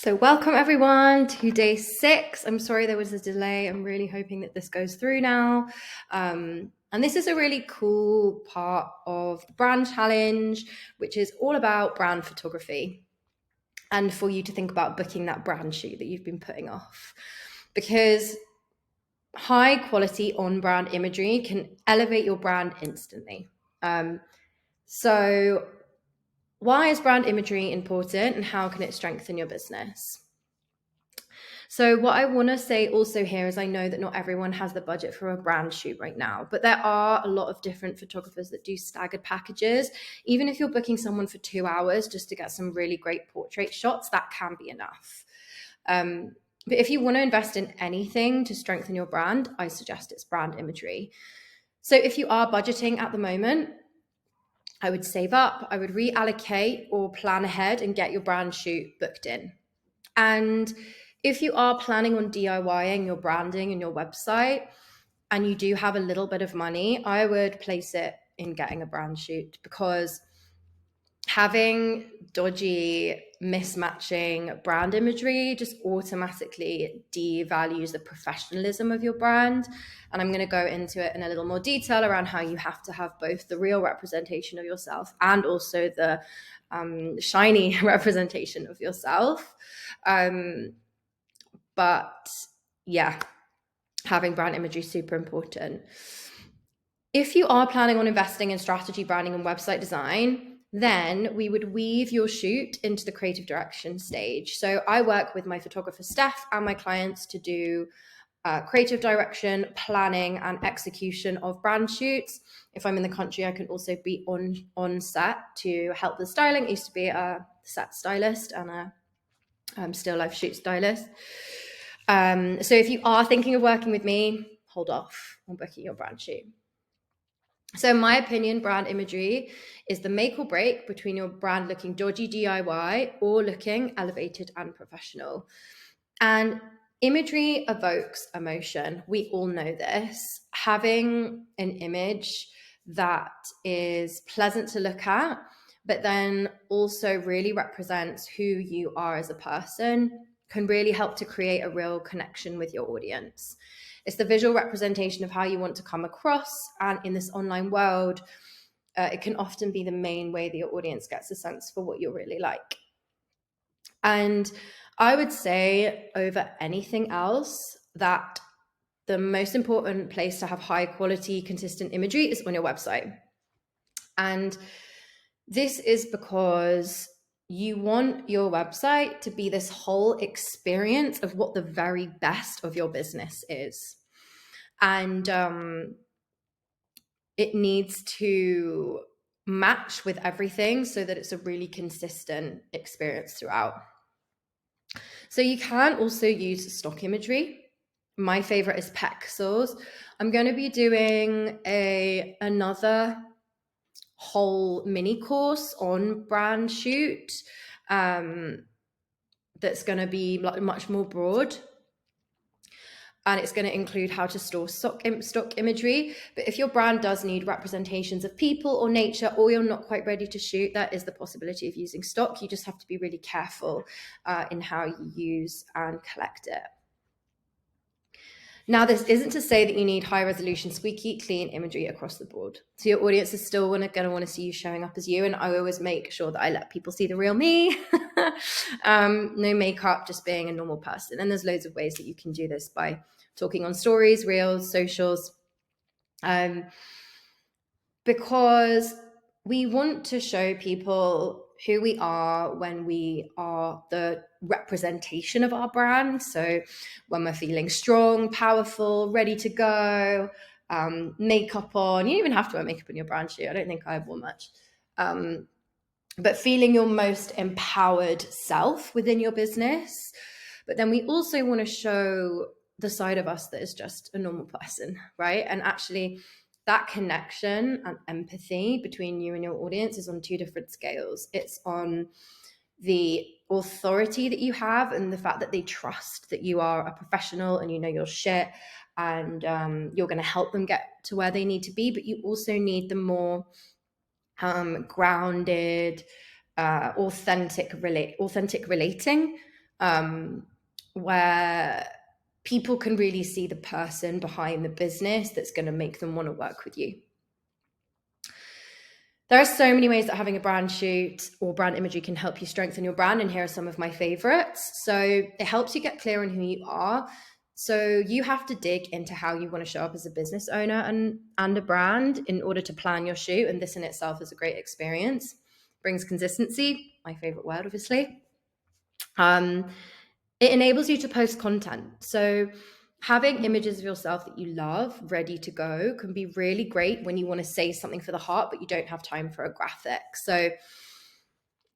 So welcome everyone to day 6. I'm sorry there was a delay. I'm really hoping that this goes through now. And this is a really cool part of the brand challenge, which is all about brand photography and for you to think about booking that brand shoot that you've been putting off. Because high quality on brand imagery can elevate your brand instantly. So why is brand imagery important and how can it strengthen your business? So what I want to say also here is I know that not everyone has the budget for a brand shoot right now, but there are a lot of different photographers that do staggered packages. Even if you're booking someone for 2 hours just to get some really great portrait shots, that can be enough. But if you want to invest in anything to strengthen your brand, I suggest it's brand imagery. So if you are budgeting at the moment, I would save up, I would reallocate or plan ahead and get your brand shoot booked in. And if you are planning on DIYing your branding and your website and you do have a little bit of money, I would place it in getting a brand shoot, because having dodgy, mismatching brand imagery just automatically devalues the professionalism of your brand. And I'm going to go into it in a little more detail around how you have to have both the real representation of yourself and also the shiny representation of yourself. But yeah, having brand imagery is super important. If you are planning on investing in strategy, branding, and website design, then we would weave your shoot into the creative direction stage. So I work with my photographer Steph and my clients to do creative direction, planning, and execution of brand shoots. If I'm in the country, I can also be on set to help with styling. I used to be a set stylist and a still life shoot stylist. So if you are thinking of working with me, hold off on booking your brand shoot. So in my opinion, brand imagery is the make or break between your brand looking dodgy DIY or looking elevated and professional. And imagery evokes emotion. We all know this. Having an image that is pleasant to look at, but then also really represents who you are as a person, can really help to create a real connection with your audience. It's the visual representation of how you want to come across. And in this online world, it can often be the main way that your audience gets a sense for what you're really like. And I would say over anything else that the most important place to have high quality, consistent imagery is on your website. And this is because you want your website to be this whole experience of what the very best of your business is. And it needs to match with everything so that it's a really consistent experience throughout. So you can also use stock imagery. My favorite is pixels. I'm going to be doing another whole mini course on brand shoot that's going to be much more broad, and it's going to include how to store stock imagery. But if your brand does need representations of people or nature, or you're not quite ready to shoot, that is the possibility of using stock. You just have to be really careful in how you use and collect it. Now, this isn't to say that you need high resolution, squeaky clean imagery across the board. So your audience is still going to want to see you showing up as you. And I always make sure that I let people see the real me. No makeup, just being a normal person. And there's loads of ways that you can do this by talking on stories, reels, socials. Because we want to show people who we are when we are the representation of our brand. So when we're feeling strong, powerful, ready to go, makeup on. You don't even have to wear makeup on your brand shoot. I don't think I wore much. But feeling your most empowered self within your business. But then we also want to show the side of us that is just a normal person, right? And actually, that connection and empathy between you and your audience is on two different scales. It's on the authority that you have and the fact that they trust that you are a professional and you know your shit, and you're going to help them get to where they need to be. But you also need the more grounded, authentic relating where people can really see the person behind the business that's going to make them want to work with you. There are so many ways that having a brand shoot or brand imagery can help you strengthen your brand, and here are some of my favorites. So it helps you get clear on who you are. So you have to dig into how you want to show up as a business owner and a brand in order to plan your shoot, and this in itself is a great experience. Brings consistency, my favorite word, obviously. It enables you to post content. So having images of yourself that you love ready to go can be really great when you want to say something for the heart, but you don't have time for a graphic. So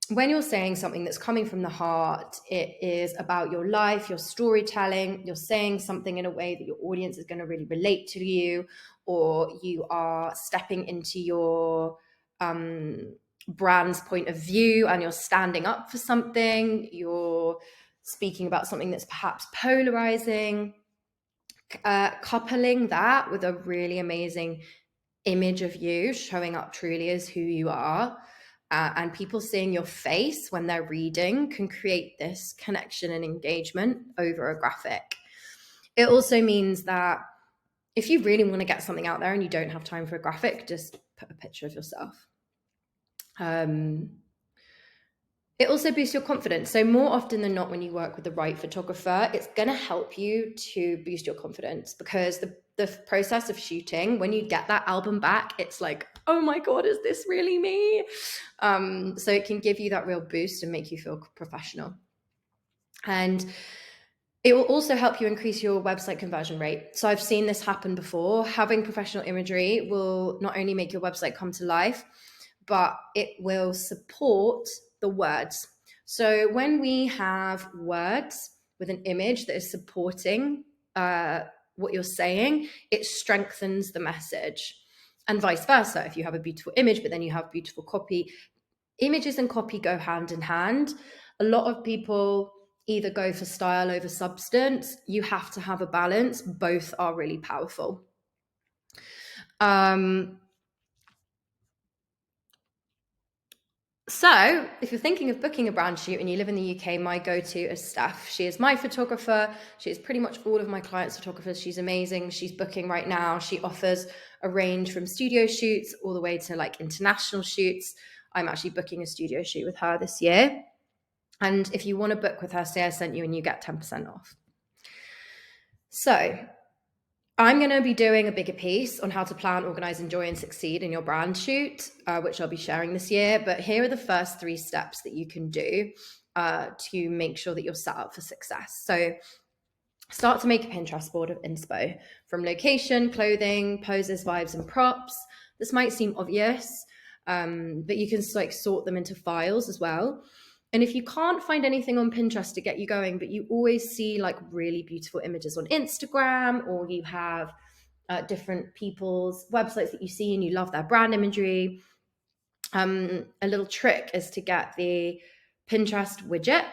when you're saying something that's coming from the heart, it is about your life, your storytelling, you're saying something in a way that your audience is going to really relate to you, or you are stepping into your brand's point of view and you're standing up for something, you're speaking about something that's perhaps polarizing, coupling that with a really amazing image of you showing up truly as who you are, and people seeing your face when they're reading can create this connection and engagement over a graphic. It also means that if you really want to get something out there and you don't have time for a graphic, just put a picture of yourself. It also boosts your confidence. So more often than not, when you work with the right photographer, it's going to help you to boost your confidence, because the process of shooting, when you get that album back, it's like, oh my God, is this really me? So it can give you that real boost and make you feel professional. And it will also help you increase your website conversion rate. So I've seen this happen before. Having professional imagery will not only make your website come to life, but it will support the words. So when we have words with an image that is supporting what you're saying, it strengthens the message. And vice versa. If you have a beautiful image, but then you have beautiful copy, images and copy go hand in hand. A lot of people either go for style over substance. You have to have a balance. Both are really powerful. So if you're thinking of booking a brand shoot and you live in the UK, my go-to is Steph. She is my photographer. She is pretty much all of my clients' photographers. She's amazing. She's booking right now. She offers a range from studio shoots all the way to like international shoots. I'm actually booking a studio shoot with her this year. And if you want to book with her, say I sent you and you get 10% off. So I'm going to be doing a bigger piece on how to plan, organize, enjoy, and succeed in your brand shoot, which I'll be sharing this year. But here are the first 3 steps that you can do to make sure that you're set up for success. So start to make a Pinterest board of inspo from location, clothing, poses, vibes, and props. This might seem obvious, but you can like sort them into files as well. And if you can't find anything on Pinterest to get you going, but you always see like really beautiful images on Instagram, or you have different people's websites that you see and you love their brand imagery, a little trick is to get the Pinterest widget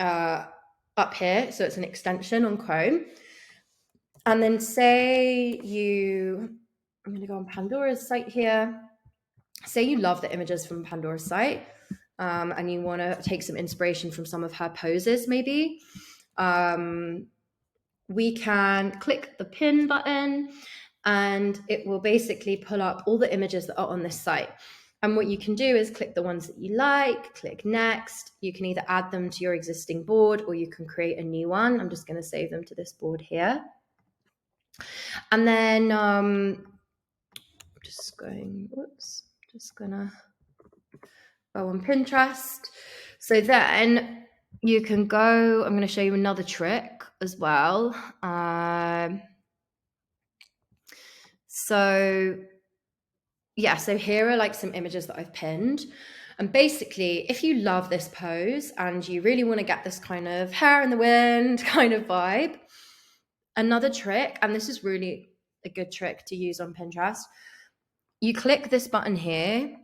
up here. So it's an extension on Chrome. And then I'm going to go on Pandora's site here. Say you love the images from Pandora's site. And you want to take some inspiration from some of her poses, maybe. We can click the pin button and it will basically pull up all the images that are on this site. And what you can do is click the ones that you like, click next. You can either add them to your existing board or you can create a new one. I'm just going to save them to this board here. And then just gonna go on Pinterest. So then you can go, I'm going to show you another trick as well. So here are like some images that I've pinned. And basically, if you love this pose and you really want to get this kind of hair in the wind kind of vibe, another trick, and this is really a good trick to use on Pinterest, you click this button here,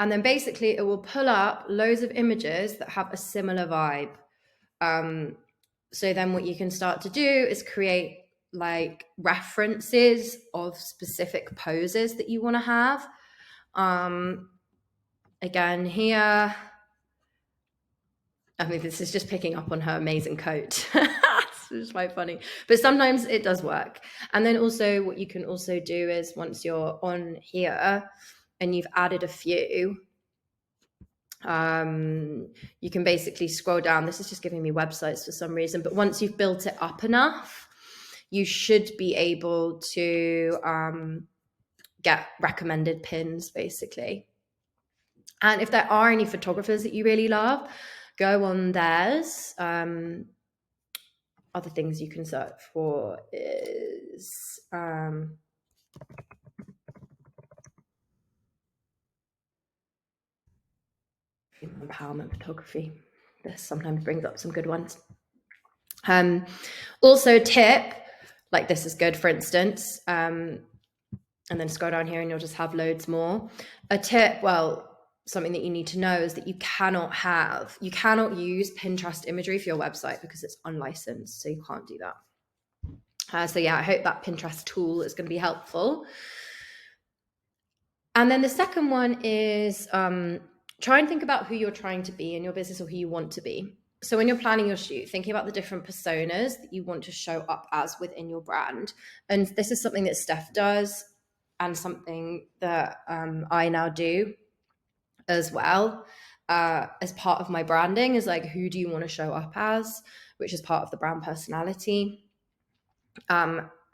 and then basically it will pull up loads of images that have a similar vibe. So then what you can start to do is create like references of specific poses that you want to have. Again here, I mean, this is just picking up on her amazing coat. It's just quite funny. But sometimes it does work. And then also what you can also do is once you're on here and you've added a few, you can basically scroll down. This is just giving me websites for some reason. But once you've built it up enough, you should be able to get recommended pins, basically. And if there are any photographers that you really love, go on theirs. Other things you can search for is empowerment photography. This sometimes brings up some good ones. Also tip, like this is good, for instance, and then scroll down here and you'll just have loads more. A tip, well, something that you need to know is that you cannot use Pinterest imagery for your website because it's unlicensed, so you can't do that. So yeah, I hope that Pinterest tool is going to be helpful. And then the second one is try and think about who you're trying to be in your business or who you want to be. So when you're planning your shoot, thinking about the different personas that you want to show up as within your brand. And this is something that Steph does and something that I now do as well as part of my branding, is like, who do you want to show up as, which is part of the brand personality.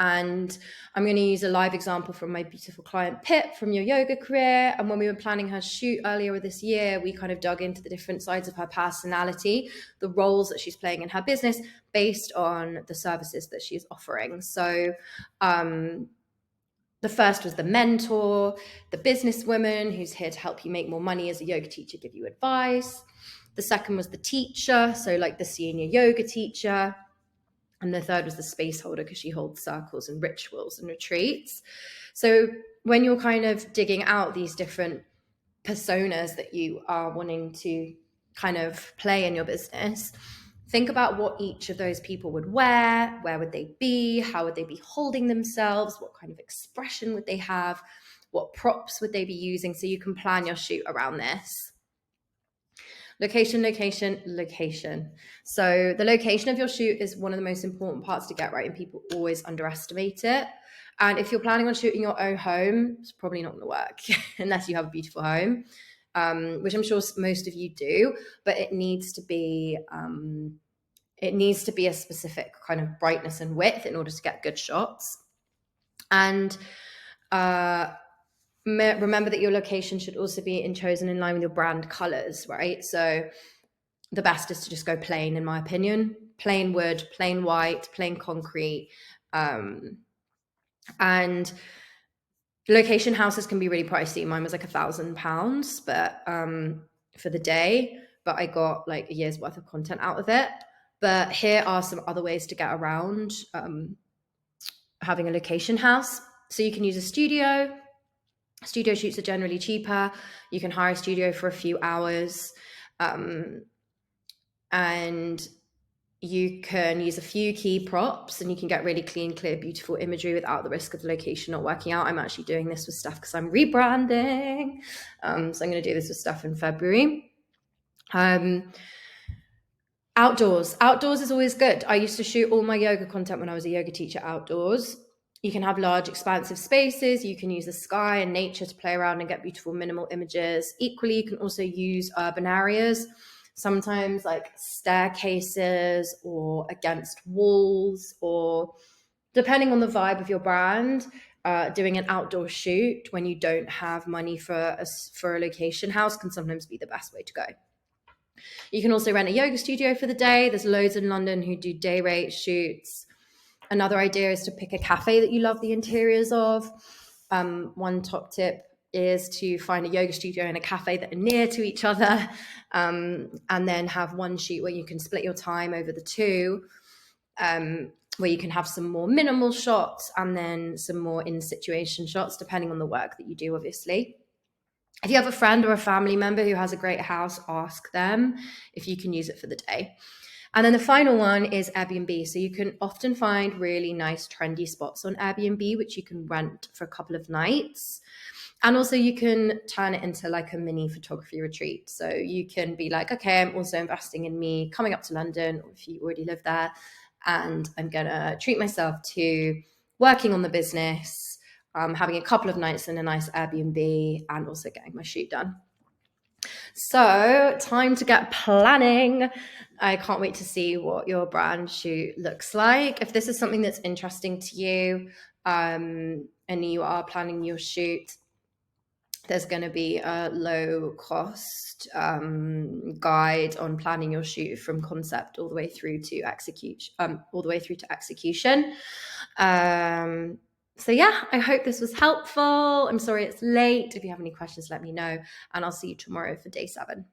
And I'm going to use a live example from my beautiful client Pip from Your Yoga Career. And when we were planning her shoot earlier this year, we kind of dug into the different sides of her personality, the roles that she's playing in her business based on the services that she's offering. So the first was the mentor, the businesswoman who's here to help you make more money as a yoga teacher, give you advice. The second was the teacher, so like the senior yoga teacher. And the third was the space holder, because she holds circles and rituals and retreats. So when you're kind of digging out these different personas that you are wanting to kind of play in your business, think about what each of those people would wear, where would they be, how would they be holding themselves, what kind of expression would they have, what props would they be using, so you can plan your shoot around this. Location, location, location. So the location of your shoot is one of the most important parts to get right, and people always underestimate it. And if you're planning on shooting your own home, it's probably not going to work unless you have a beautiful home, which I'm sure most of you do, but it needs to be a specific kind of brightness and width in order to get good shots. And remember that your location should also be chosen in line with your brand colors, right? So the best is to just go plain, in my opinion. Plain wood, plain white, plain concrete. And location houses can be really pricey. Mine was like £1,000, but for the day, but I got like a year's worth of content out of it. But here are some other ways to get around having a location house. So you can use a studio. Studio shoots are generally cheaper. You can hire a studio for a few hours, and you can use a few key props, and you can get really clean, clear, beautiful imagery without the risk of the location not working out. I'm actually doing this with stuff because I'm rebranding. So I'm going to do this with stuff in February. Outdoors is always good. I used to shoot all my yoga content when I was a yoga teacher outdoors. You can have large, expansive spaces. You can use the sky and nature to play around and get beautiful, minimal images. Equally, you can also use urban areas, sometimes like staircases or against walls, or depending on the vibe of your brand, doing an outdoor shoot when you don't have money for a location house can sometimes be the best way to go. You can also rent a yoga studio for the day. There's loads in London who do day rate shoots. Another idea is to pick a cafe that you love the interiors of. One top tip is to find a yoga studio and a cafe that are near to each other, and then have one shoot where you can split your time over the two, where you can have some more minimal shots and then some more in-situation shots, depending on the work that you do, obviously. If you have a friend or a family member who has a great house, ask them if you can use it for the day. And then the final one is Airbnb. So you can often find really nice trendy spots on Airbnb, which you can rent for a couple of nights. And also you can turn it into like a mini photography retreat. So you can be like, okay, I'm also investing in me coming up to London, or if you already live there, and I'm gonna treat myself to working on the business, having a couple of nights in a nice Airbnb, and also getting my shoot done. So time to get planning. I can't wait to see what your brand shoot looks like. If this is something that's interesting to you, and you are planning your shoot, there's going to be a low cost guide on planning your shoot from concept all the way through to execution. So yeah, I hope this was helpful. I'm sorry it's late. If you have any questions, let me know, and I'll see you tomorrow for day 7.